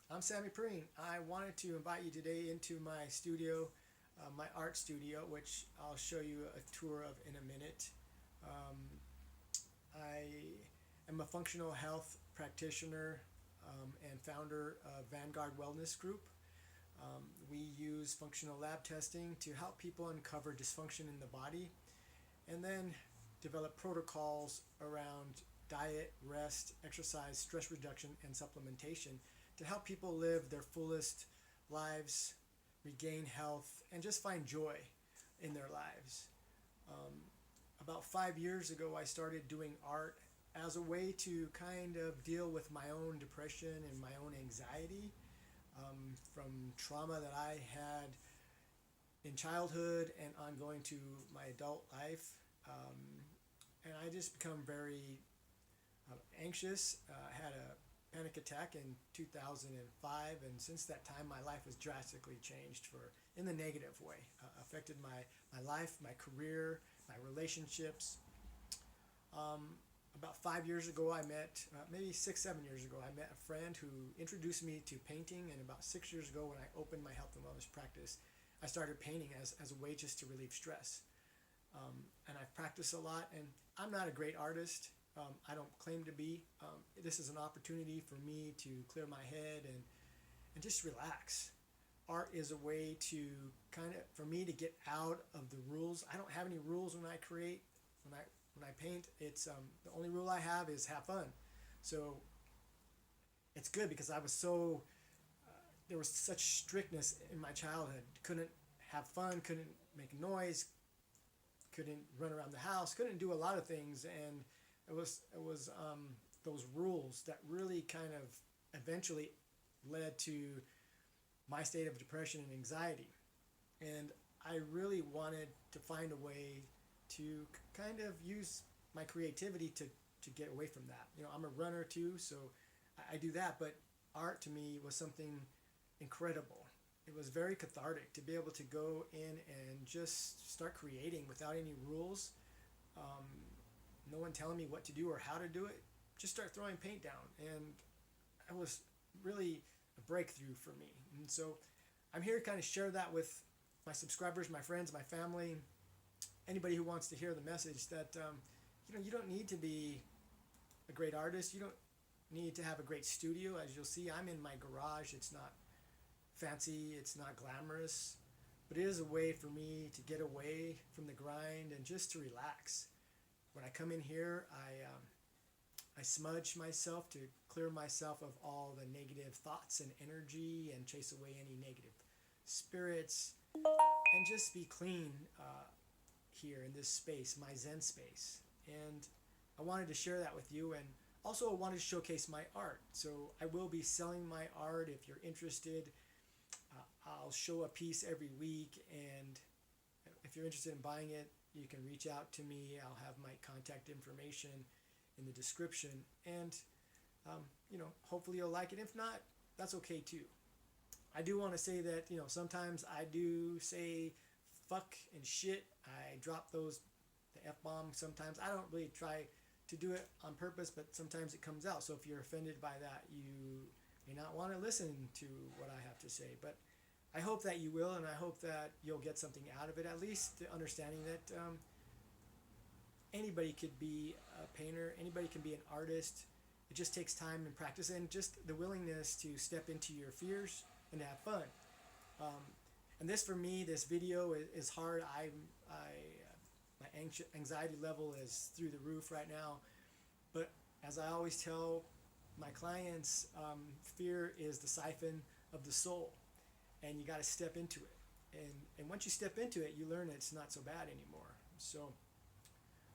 I'm Sammy Preen. I wanted to invite you today into my studio, my art studio, which I'll show you a tour of in a minute. Um, I am a functional health practitioner and founder of Vanguard Wellness Group. We use functional lab testing to help people uncover dysfunction in the body and then develop protocols around diet, rest, exercise, stress reduction, and supplementation to help people live their fullest lives, regain health, and just find joy in their lives. Um, about 5 years ago, I started doing art as a way to kind of deal with my own depression and my own anxiety from trauma that I had in childhood and ongoing to my adult life. Um, and I just become very anxious. Had a panic attack in 2005, and since that time, my life has drastically changed for in the negative way. Affected my life, my career, my relationships. About 5 years ago, I met, maybe 6, 7 years ago, I met a friend who introduced me to painting. And about 6 years ago, when I opened my health and wellness practice, I started painting as a way just to relieve stress. And I've practiced a lot, and I'm not a great artist. I don't claim to be. This is an opportunity for me to clear my head and just relax. Art is a way to kind of, for me to get out of the rules. I don't have any rules when I create. When I paint, it's the only rule I have is have fun. So it's good because I was so there was such strictness in my childhood. Couldn't have fun, couldn't make noise, couldn't run around the house, couldn't do a lot of things, and it was those rules that really kind of eventually led to my state of depression and anxiety. And I really wanted to find a way to kind of use my creativity to get away from that. I'm a runner too, so I do that, but art to me was something incredible. It was very cathartic to be able to go in and just start creating without any rules. Um, no one telling me what to do or how to do it. Just start throwing paint down, and it was really a breakthrough for me. And so I'm here to kind of share that with my subscribers, my friends, my family, anybody who wants to hear the message that you don't need to be a great artist. You don't need to have a great studio. As you'll see, I'm in my garage. It's not fancy, it's not glamorous, but it is a way for me to get away from the grind and just to relax. When I come in here, I smudge myself to clear myself of all the negative thoughts and energy and chase away any negative spirits and just be clean here in this space, my Zen space. And I wanted to share that with you, and also I wanted to showcase my art. So I will be selling my art if you're interested. I'll show a piece every week, and if you're interested in buying it, you can reach out to me. I'll have my contact information in the description, and hopefully you'll like it. If not, that's okay too. I do want to say that sometimes I do say fuck and shit. I drop the f bomb sometimes. I don't really try to do it on purpose, but sometimes it comes out. So if you're offended by that, you may not want to listen to what I have to say. But I hope that you will, and I hope that you'll get something out of it. At least the understanding that anybody could be a painter, anybody can be an artist. It just takes time and practice, and just the willingness to step into your fears and to have fun. Um, and this, for me, this video is hard. My anxiety level is through the roof right now. But as I always tell my clients, fear is the siphon of the soul, and you got to step into it. And once you step into it, you learn it's not so bad anymore. So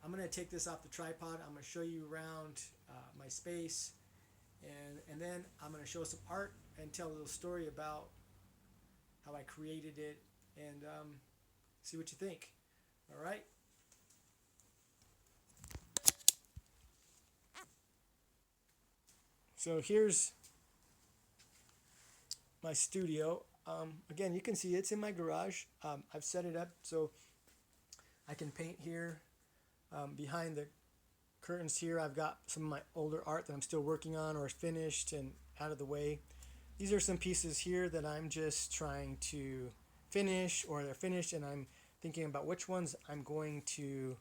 I'm going to take this off the tripod. I'm going to show you around my space, and then I'm going to show some art and tell a little story about how I created it, and see what you think. All right? So here's my studio. Again, you can see it's in my garage. I've set it up so I can paint here. Behind the curtains here, I've got some of my older art that I'm still working on or is finished and out of the way. these are some pieces here that I'm just trying to finish, or they're finished, and I'm thinking about which ones I'm going to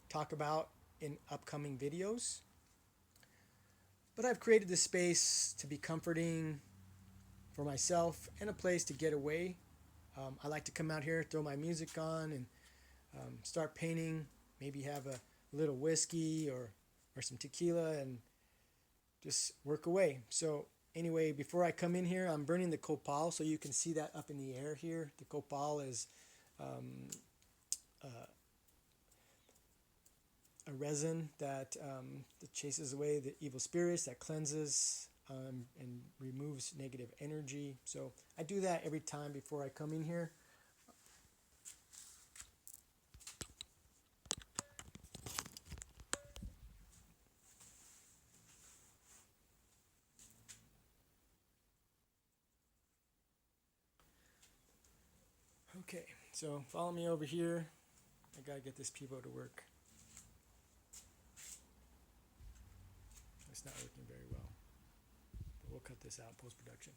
talk about in upcoming videos. But I've created this space to be comforting for myself and a place to get away. I like to come out here, throw my music on, and start painting. Maybe have a little whiskey or some tequila and just work away. So anyway, before I come in here, I'm burning the copal, so you can see that up in the air here. The copal is a resin that chases away the evil spirits, that cleanses and removes negative energy. So I do that every time before I come in here. Okay, so follow me over here. I gotta get this pivot to work. It's not working very well, but we'll cut this out in post-production.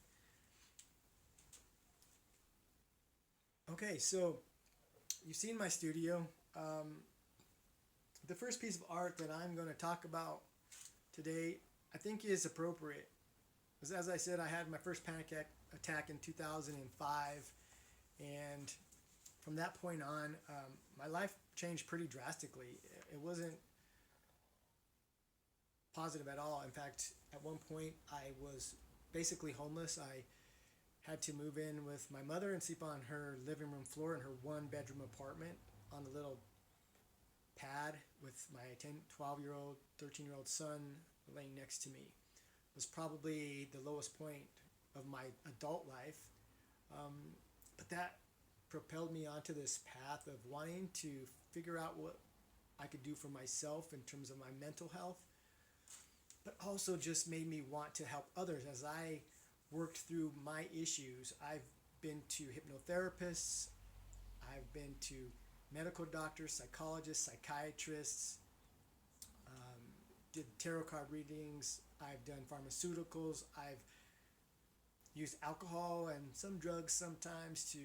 Okay, so you've seen my studio. The first piece of art that I'm going to talk about today, I think, is appropriate. Because as I said, I had my first panic attack in 2005, and from that point on, my life changed pretty drastically. It wasn't positive at all. In fact, at one point, I was basically homeless. I had to move in with my mother and sleep on her living room floor in her one-bedroom apartment on a little pad with my 12-year-old, 13-year-old son laying next to me. It was probably the lowest point of my adult life. But that propelled me onto this path of wanting to figure out what I could do for myself in terms of my mental health, but also just made me want to help others. As I worked through my issues, I've been to hypnotherapists, I've been to medical doctors, psychologists, psychiatrists, did tarot card readings, I've done pharmaceuticals, I've used alcohol and some drugs sometimes to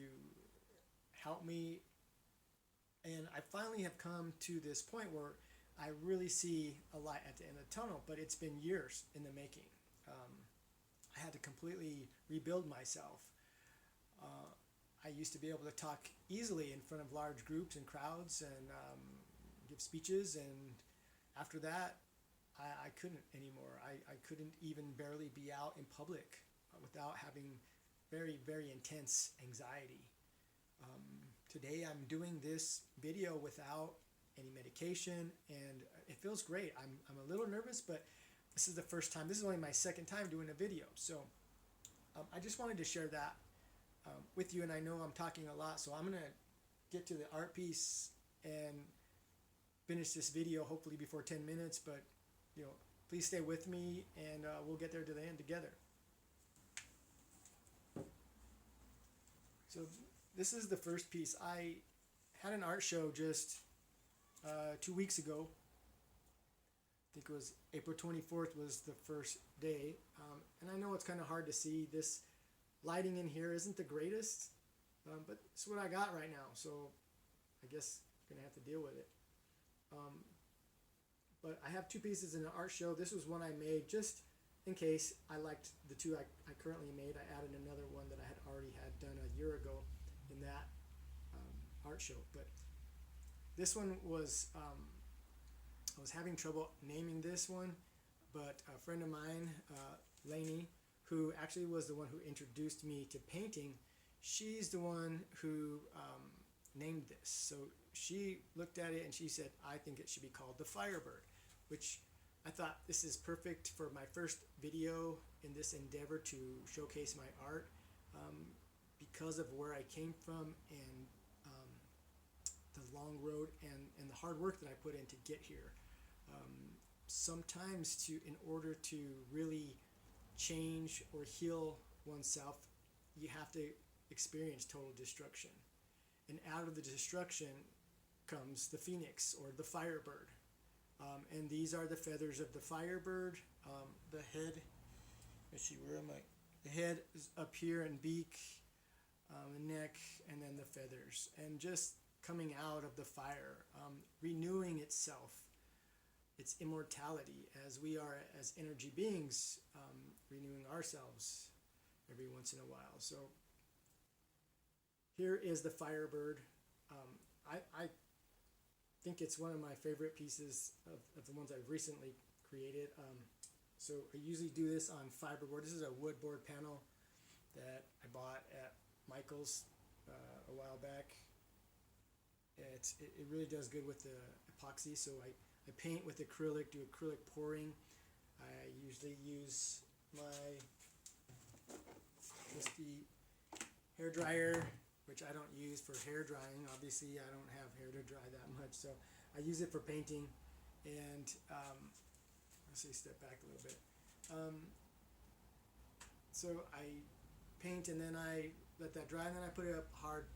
help me, and I finally have come to this point where I really see a light at the end of the tunnel, but it's been years in the making. I had to completely rebuild myself. I used to be able to talk easily in front of large groups and crowds and give speeches, and after that, I couldn't anymore. I couldn't even barely be out in public without having very, very intense anxiety. Today I'm doing this video without any medication, and it feels great. I'm a little nervous, but this is the first time. This is only my second time doing a video, so I just wanted to share that with you, and I know I'm talking a lot, so I'm going to get to the art piece and finish this video hopefully before 10 minutes, but please stay with me, and we'll get there to the end together. So this is the first piece. I had an art show just 2 weeks ago. I think it was April 24th was the first day. And I know it's kind of hard to see. This lighting in here isn't the greatest, but it's what I got right now. So I guess I'm going to have to deal with it. But I have two pieces in an art show. This was one I made just in case I liked the two I currently made. I added another one that I had already had done a year ago in that art show. But this one was, I was having trouble naming this one, but a friend of mine, Lainey, who actually was the one who introduced me to painting, she's the one who named this. So she looked at it and she said, I think it should be called the Firebird, which I thought this is perfect for my first video in this endeavor to showcase my art because of where I came from and the long road and the hard work that I put in to get here. Sometimes in order to really change or heal oneself, you have to experience total destruction. And out of the destruction comes the phoenix or the firebird. And these are the feathers of the firebird. The head let's see, where am I? The head is up here and beak, the neck, and then the feathers, and just coming out of the fire, renewing itself, its immortality, as we are as energy beings, renewing ourselves every once in a while. So here is the Firebird. I think it's one of my favorite pieces of the ones I've recently created. So I usually do this on fiberboard. This is a wood board panel that I bought at Michael's a while back. It really does good with the epoxy. So I paint with acrylic, do acrylic pouring. I usually use my trusty hair dryer, which I don't use for hair drying. Obviously, I don't have hair to dry that much, so I use it for painting. And let's see, step back a little bit. So I paint and then I let that dry, and then I put a hard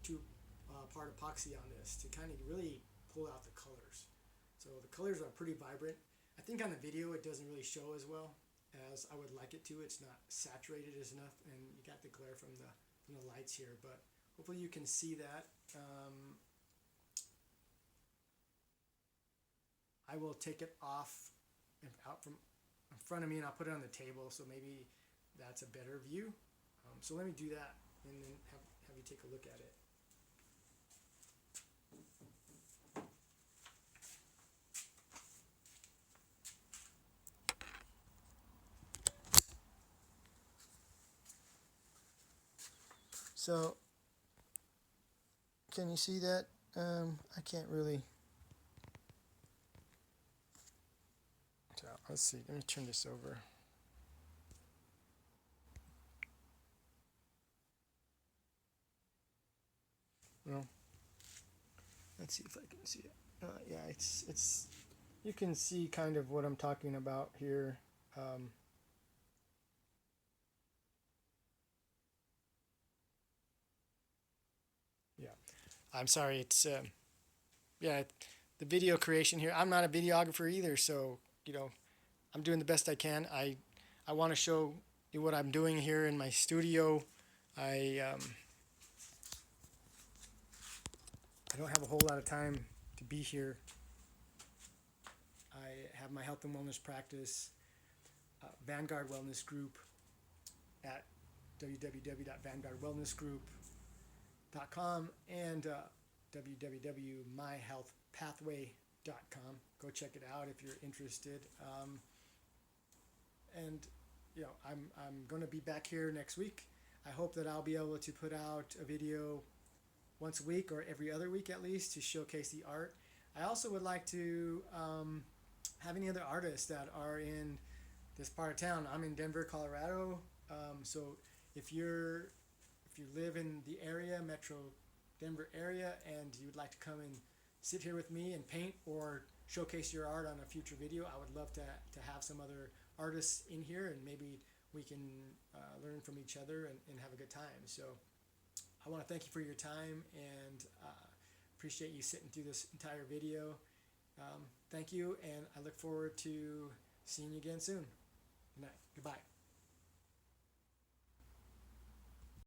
part epoxy on this to kind of really pull out the colors. So the colors are pretty vibrant. I think on the video it doesn't really show as well as I would like it to. It's not saturated as enough, and you got the glare from the lights here, but hopefully you can see that. I will take it off and out from in front of me, and I'll put it on the table, so maybe that's a better view. So let me do that and then have you take a look at it. So can you see that? I can't really. So let's see. Let me turn this over. No. Let's see if I can see it. Yeah, it's. You can see kind of what I'm talking about here. Yeah, I'm sorry. It's yeah, the video creation here. I'm not a videographer either, so I'm doing the best I can. I want to show you what I'm doing here in my studio. I don't have a whole lot of time to be here. I have my health and wellness practice, Vanguard Wellness Group, at www.vanguardwellnessgroup.com and www.myhealthpathway.com. Go check it out if you're interested. And I'm going to be back here next week. I hope that I'll be able to put out a video once a week or every other week at least to showcase the art. I also would like to have any other artists that are in this part of town. I'm in Denver, Colorado. So if you live in the area, Metro Denver area, and you would like to come and sit here with me and paint or showcase your art on a future video, I would love to have some other artists in here, and maybe we can learn from each other and have a good time. So I want to thank you for your time, and appreciate you sitting through this entire video. Thank you, and I look forward to seeing you again soon. Good night. Goodbye.